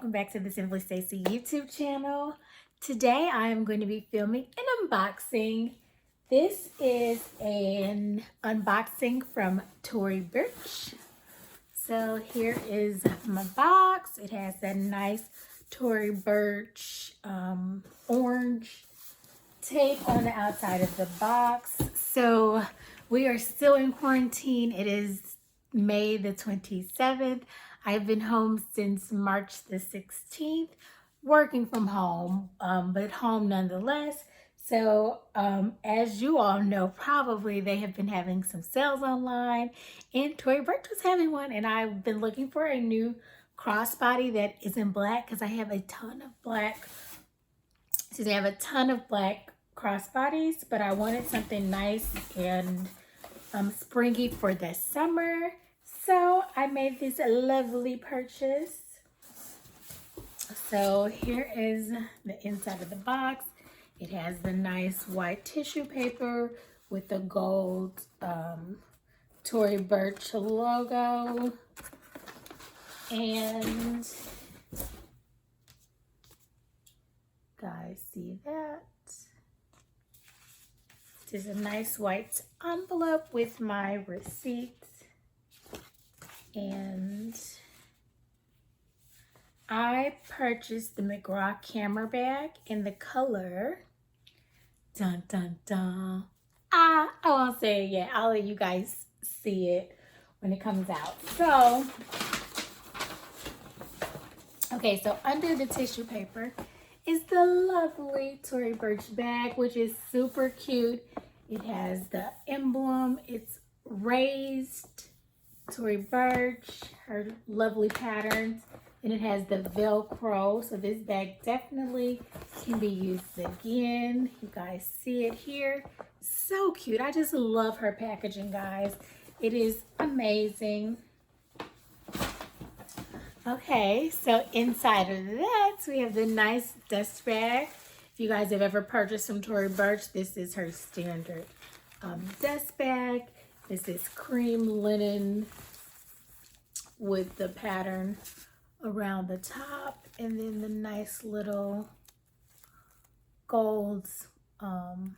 welcome back to the Simply Stacy YouTube channel. Today I am going to be filming an unboxing. This is an unboxing from Tory Burch. So here is my box. It has that nice Tory Burch orange tape on the outside of the box. So we are still in quarantine. It is May the 27th. I've been home since March the 16th, working from home, but home nonetheless. So as you all know, probably they have been having some sales online, and Tory Burch was having one, and I've been looking for a new crossbody that is in black because I have a ton of black. So they have a ton of black crossbodies, but I wanted something nice and springy for the summer. So I made this lovely purchase. So here is the inside of the box. It has the nice white tissue paper with the gold Tory Burch logo. And guys, see that? This is a nice white envelope with my receipts. And I purchased the Magrav Camera Bag in the color, dun dun dun. I won't say it yet. I'll let you guys see it when it comes out. So, okay, so under the tissue paper is the lovely Tory Burch bag, which is super cute. It has the emblem. It's raised Tory Burch, her lovely patterns, and it has the Velcro. So this bag definitely can be used again. You guys see it here. So cute. I just love her packaging, guys. It is amazing. Okay, so inside of that, we have the nice dust bag. If you guys have ever purchased from Tory Burch, this is her standard dust bag. This is cream linen with the pattern around the top, and then the nice little golds. Can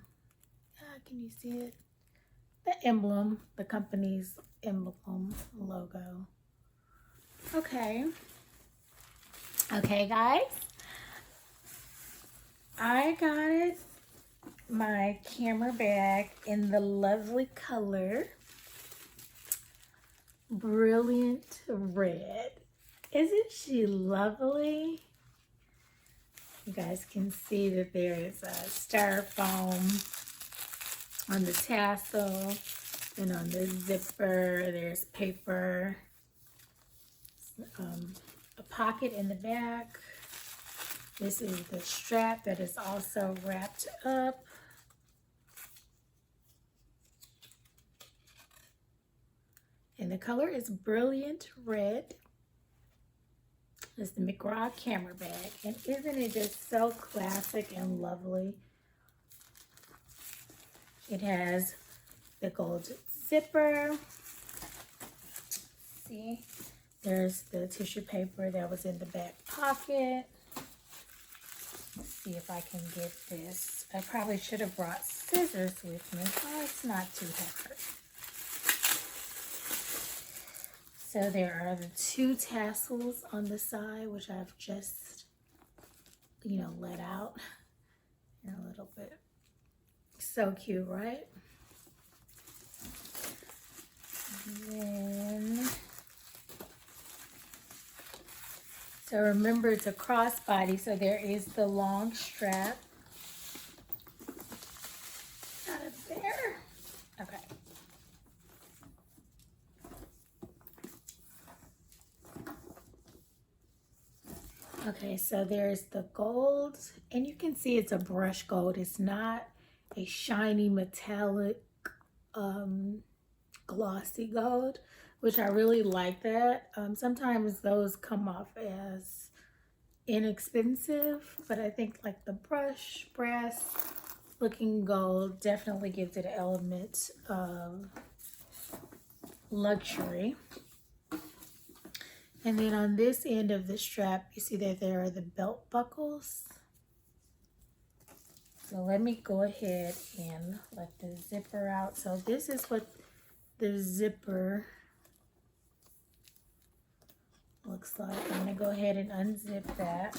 you see it? The emblem, the company's emblem logo. Okay, guys. I got it, my camera bag, in the lovely color Brilliant Red. Isn't she lovely? You guys can see that there is a styrofoam on the tassel, and on the zipper there's paper, a pocket in the back. This is the strap that is also wrapped up. And the color is Brilliant Red. It's the Magrav Camera Bag. And isn't it just so classic and lovely? It has the gold zipper. See, there's the tissue paper that was in the back pocket. Let's see if I can get this. I probably should have brought scissors with me. Oh, it's not too hard. So there are the two tassels on the side, which I've just, let out in a little bit. So cute, right? And then, so remember, it's a crossbody, so there is the long strap. Out of there. Okay. Okay, so there's the gold, and you can see it's a brush gold. It's not a shiny metallic glossy gold, which I really like that. Sometimes those come off as inexpensive, but I think like the brush brass looking gold definitely gives it an element of luxury. And then on this end of the strap, you see that there are the belt buckles. So let me go ahead and let the zipper out. So this is what the zipper looks like. I'm going to go ahead and unzip that.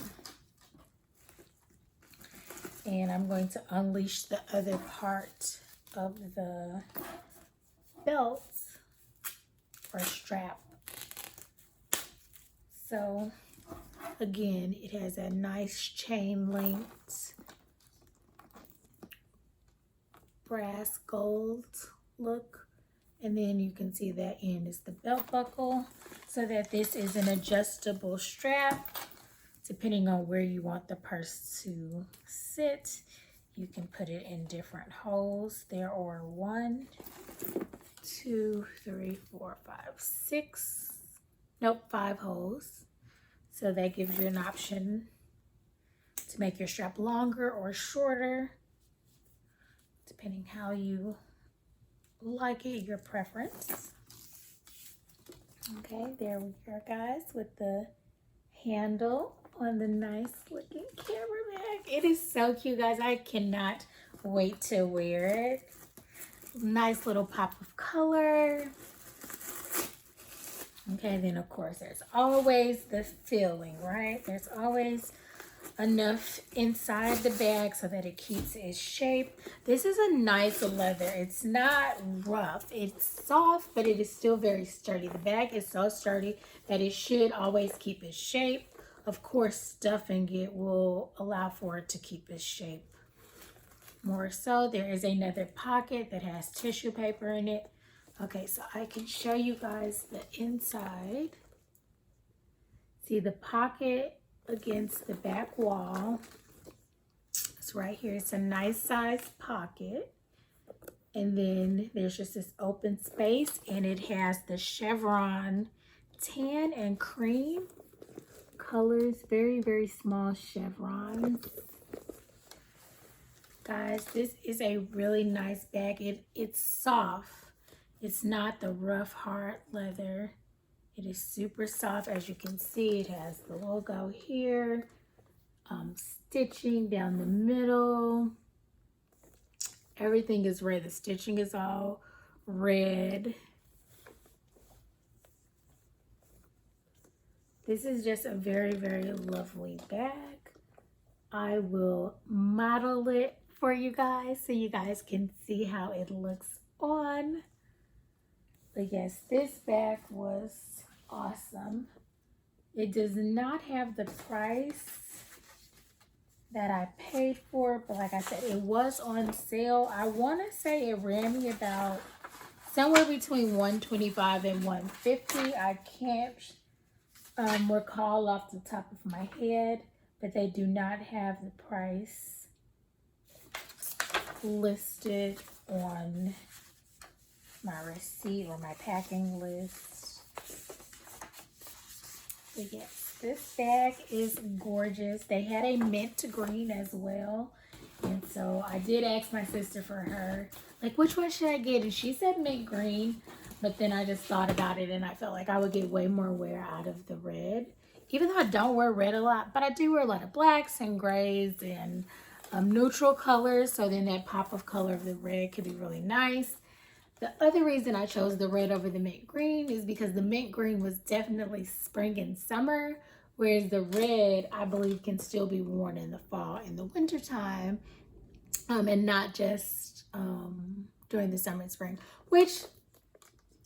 And I'm going to unleash the other part of the belt or strap. So again, it has a nice chain linked brass gold look. And then you can see that end is the belt buckle, so that this is an adjustable strap. Depending on where you want the purse to sit, you can put it in different holes. There are 1, 2, 3, 4, 5, 6, nope, 5 holes. So that gives you an option to make your strap longer or shorter, depending how you like it, your preference. Okay, there we go, guys, with the handle on the nice looking camera bag. It is so cute, guys. I cannot wait to wear it. Nice little pop of color. Okay, then of course there's always the filling, right? There's always enough inside the bag so that it keeps its shape. This is a nice leather. It's not rough. It's soft, but it is still very sturdy. The bag is so sturdy that it should always keep its shape. Of course, stuffing it will allow for it to keep its shape more so. There is another pocket that has tissue paper in it. Okay, so I can show you guys the inside. See the pocket against the back wall. It's right here. It's a nice sized pocket. And then there's just this open space, and it has the chevron tan and cream colors. Very, very small chevrons. Guys, this is a really nice bag. It's soft. It's not the rough, hard leather. It is super soft. As you can see, it has the logo here. Stitching down the middle. Everything is red. The stitching is all red. This is just a very, very lovely bag. I will model it for you guys so you guys can see how it looks on. But yes, this bag was awesome. It does not have the price that I paid for, but like I said, it was on sale. I want to say it ran me about somewhere between $125 and $150. I can't recall off the top of my head, but they do not have the price listed on my receipt or my packing list. But yes, this bag is gorgeous. They had a mint green as well, and so I did ask my sister for her, like, which one should I get? And she said mint green, but then I just thought about it and I felt like I would get way more wear out of the red, even though I don't wear red a lot, but I do wear a lot of blacks and grays and neutral colors, so then that pop of color of the red could be really nice. The other reason I chose the red over the mint green is because the mint green was definitely spring and summer, whereas the red, I believe, can still be worn in the fall and the winter time, and not just during the summer and spring, which,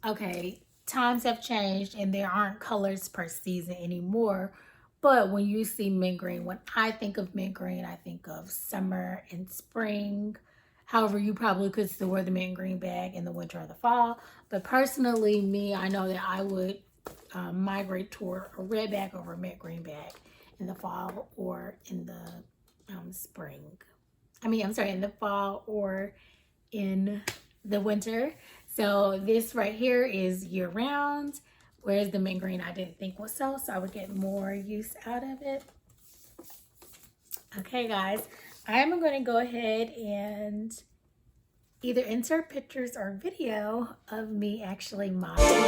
okay, times have changed and there aren't colors per season anymore. But when you see mint green, when I think of mint green, I think of summer and spring. However, you probably could still wear the mint green bag in the winter or the fall. But personally, me, I know that I would migrate toward a red bag over a mint green bag in the fall or in the spring. In the fall or in the winter. So this right here is year round, whereas the mint green I didn't think was so I would get more use out of it. Okay, guys. I'm going to go ahead and either insert pictures or video of me actually modeling.